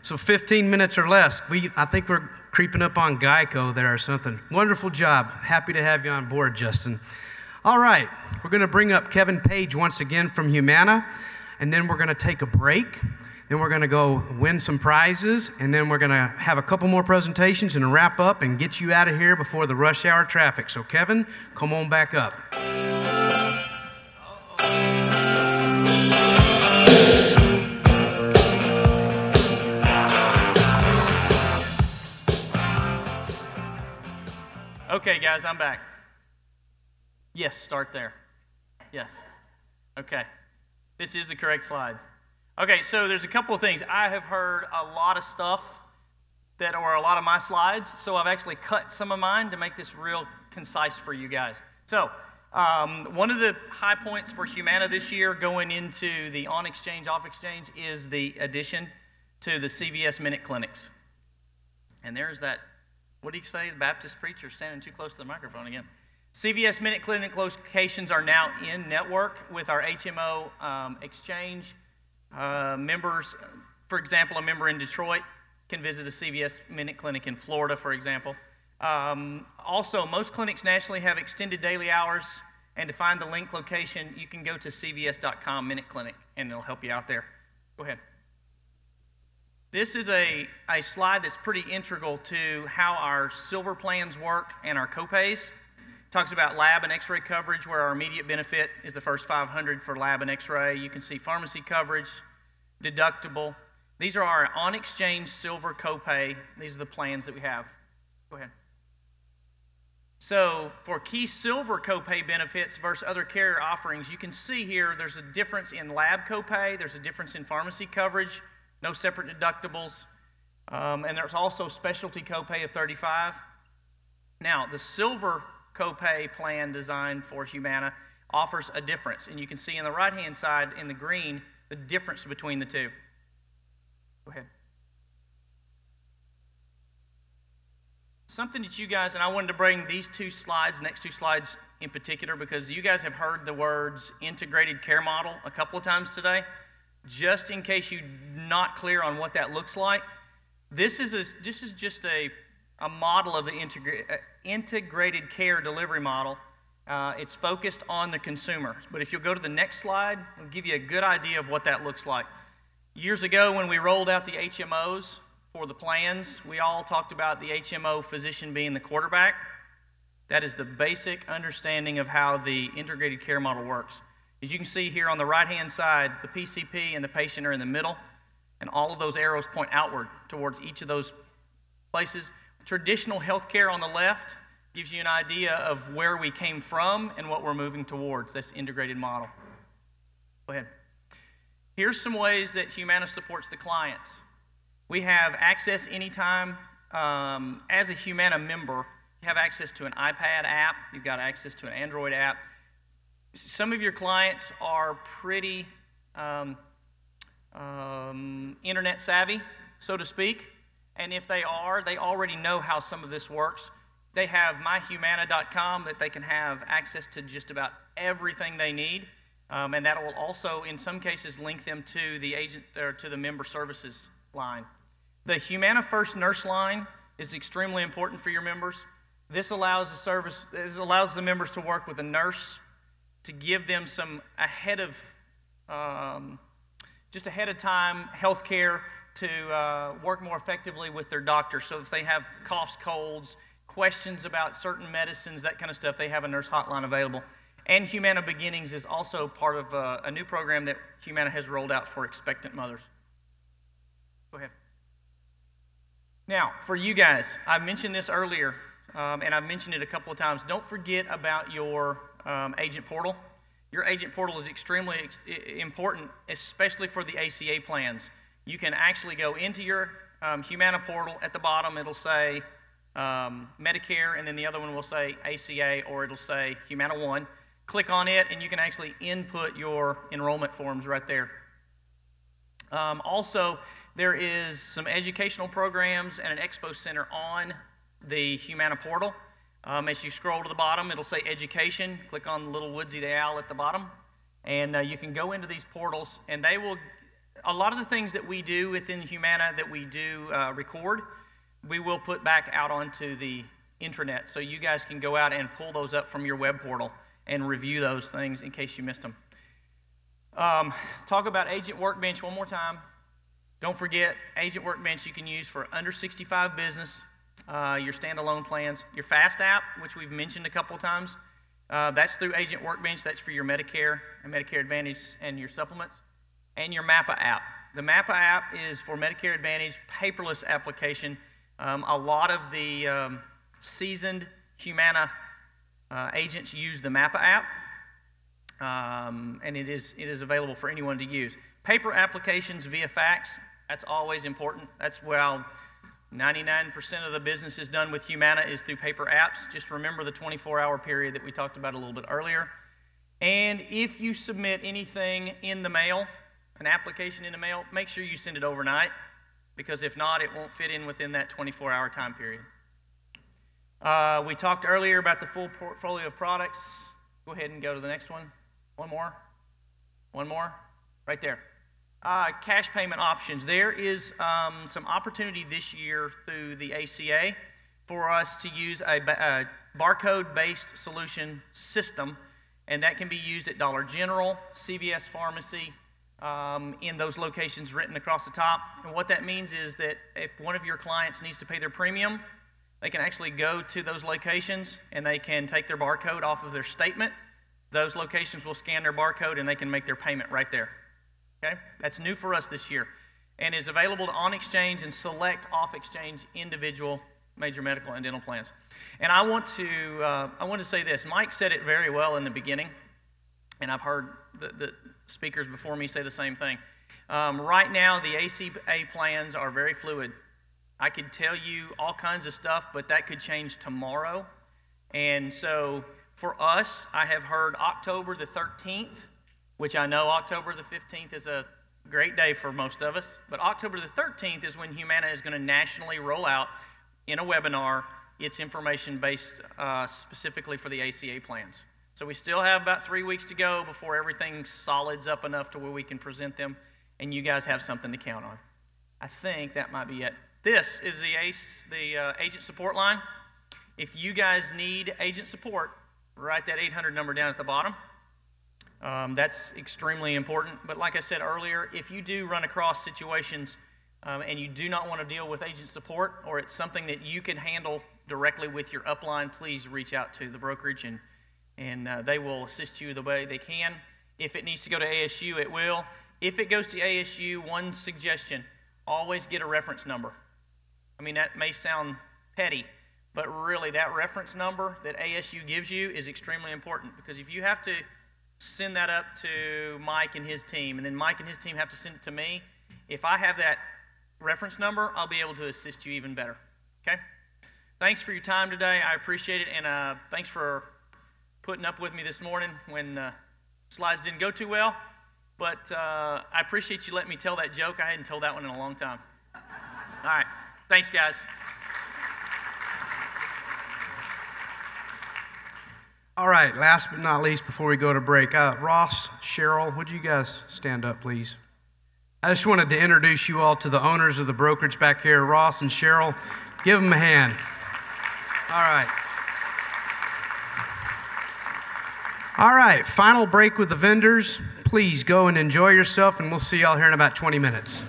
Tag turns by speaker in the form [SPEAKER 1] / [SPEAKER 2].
[SPEAKER 1] So 15 minutes or less. I think we're creeping up on Geico there or something. Wonderful job. Happy to have you on board, Justin. All right, we're going to bring up Kevin Page once again from Humana, and then we're going to take a break. Then we're going to go win some prizes, and then we're going to have a couple more presentations and wrap up and get you out of here before the rush hour traffic. So Kevin, come on back up.
[SPEAKER 2] Okay, guys, I'm back. Yes, start there. Yes. Okay. This is the correct slide. Okay, so there's a couple of things. I have heard a lot of stuff that are a lot of my slides, so I've actually cut some of mine to make this real concise for you guys. So, one of the high points for Humana this year going into the on-exchange, off-exchange is the addition to the CVS Minute Clinics. And there's that, what did he say, the Baptist preacher standing too close to the microphone again. CVS Minute Clinic locations are now in network with our HMO exchange. Members, for example, a member in Detroit can visit a CVS Minute Clinic in Florida, for example. Also, most clinics nationally have extended daily hours, and to find the link location, you can go to cvs.com Minute Clinic, and it'll help you out there. Go ahead. This is a slide that's pretty integral to how our silver plans work and our copays. It talks about lab and x-ray coverage, where our immediate benefit is the first $500 for lab and x-ray. You can see pharmacy coverage, deductible. These are our on-exchange silver copay. These are the plans that we have. Go ahead. So for key silver copay benefits versus other carrier offerings, you can see here there's a difference in lab copay, there's a difference in pharmacy coverage, no separate deductibles, and there's also specialty copay of $35. Now, the silver copay plan designed for Humana offers a difference, and you can see on the right-hand side in the green the difference between the two. Go ahead. Something that you guys, and I wanted to bring these two slides, the next two slides in particular, because you guys have heard the words integrated care model a couple of times today. Just in case you're not clear on what that looks like, this is just a model of the integrated care delivery model. It's focused on the consumer. But if you'll go to the next slide, it'll give you a good idea of what that looks like. Years ago, when we rolled out the HMOs for the plans, we all talked about the HMO physician being the quarterback. That is the basic understanding of how the integrated care model works. As you can see here on the right-hand side, the PCP and the patient are in the middle, and all of those arrows point outward towards each of those places. Traditional healthcare on the left gives you an idea of where we came from and what we're moving towards, this integrated model. Go ahead. Here's some ways that Humana supports the clients. We have access anytime. As a Humana member, you have access to an iPad app. You've got access to an Android app. Some of your clients are pretty internet savvy, so to speak. And if they are, they already know how some of this works. They have myhumana.com that they can have access to just about everything they need. And that will also, in some cases, link them to the agent or to the member services line. The Humana First Nurse line is extremely important for your members. This allows the members to work with a nurse to give them some ahead of time health care to work more effectively with their doctor. So if they have coughs, colds, questions about certain medicines, that kind of stuff, they have a nurse hotline available. And Humana Beginnings is also part of a new program that Humana has rolled out for expectant mothers. Go ahead. Now, for you guys, I mentioned this earlier, and I've mentioned it a couple of times. Don't forget about your agent portal. Your agent portal is extremely important, especially for the ACA plans. You can actually go into your Humana portal. At the bottom, it'll say Medicare, and then the other one will say ACA, or it'll say Humana 1. Click on it, and you can actually input your enrollment forms right there. Also, there is some educational programs and an expo center on the Humana portal. As you scroll to the bottom, it'll say education. Click on the little woodsy owl at the bottom, and you can go into these portals, and they will a lot of the things that we do within Humana that we do record, we will put back out onto the intranet, so you guys can go out and pull those up from your web portal and review those things in case you missed them. Talk about Agent Workbench one more time. Don't forget, Agent Workbench you can use for under 65 business, your standalone plans, your FAST app, which we've mentioned a couple times. That's through Agent Workbench. That's for your Medicare and Medicare Advantage and your supplements. And your MAPA app. The MAPA app is for Medicare Advantage, paperless application. A lot of the seasoned Humana agents use the MAPA app, and it is available for anyone to use. Paper applications via fax, that's always important. That's where 99% of the business is done with Humana is through paper apps. Just remember the 24-hour period that we talked about a little bit earlier. And if you submit anything in the mail, an application in the mail, make sure you send it overnight, because if not, it won't fit in within that 24-hour time period. We talked earlier about the full portfolio of products. Go ahead and go to the next one. One more, right there. Cash payment options. There is some opportunity this year through the ACA for us to use a barcode-based solution system, and that can be used at Dollar General, CVS Pharmacy, in those locations written across the top. And what that means is that if one of your clients needs to pay their premium, they can actually go to those locations and they can take their barcode off of their statement. Those locations will scan their barcode and they can make their payment right there. Okay? That's new for us this year and is available to on-exchange and select off-exchange individual major medical and dental plans. And I want to say this. Mike said it very well in the beginning, and I've heard the speakers before me say the same thing. Right now, the ACA plans are very fluid. I could tell you all kinds of stuff, but that could change tomorrow. And so for us, I have heard October the 13th, which I know October the 15th is a great day for most of us, but October the 13th is when Humana is going to nationally roll out in a webinar its information based specifically for the ACA plans. So we still have about 3 weeks to go before everything solids up enough to where we can present them and you guys have something to count on. I think that might be it. This is the agent support line. If you guys need agent support, write that 800 number down at the bottom. That's extremely important. But like I said earlier, if you do run across situations and you do not want to deal with agent support, or it's something that you can handle directly with your upline, please reach out to the brokerage and they will assist you the way they can. If it needs to go to ASU, it will. If it goes to ASU, one suggestion, always get a reference number. I mean, that may sound petty, but really that reference number that ASU gives you is extremely important, because if you have to send that up to Mike and his team, and then Mike and his team have to send it to me, if I have that reference number, I'll be able to assist you even better. Okay? Thanks for your time today. I appreciate it, and thanks for putting up with me this morning when slides didn't go too well. But I appreciate you letting me tell that joke. I hadn't told that one in a long time. All right. Thanks, guys.
[SPEAKER 1] All right, last but not least, before we go to break, Ross, Cheryl, would you guys stand up, please? I just wanted to introduce you all to the owners of the brokerage back here, Ross and Cheryl. Give them a hand. All right. All right, final break with the vendors. Please go and enjoy yourself, and we'll see y'all here in about 20 minutes.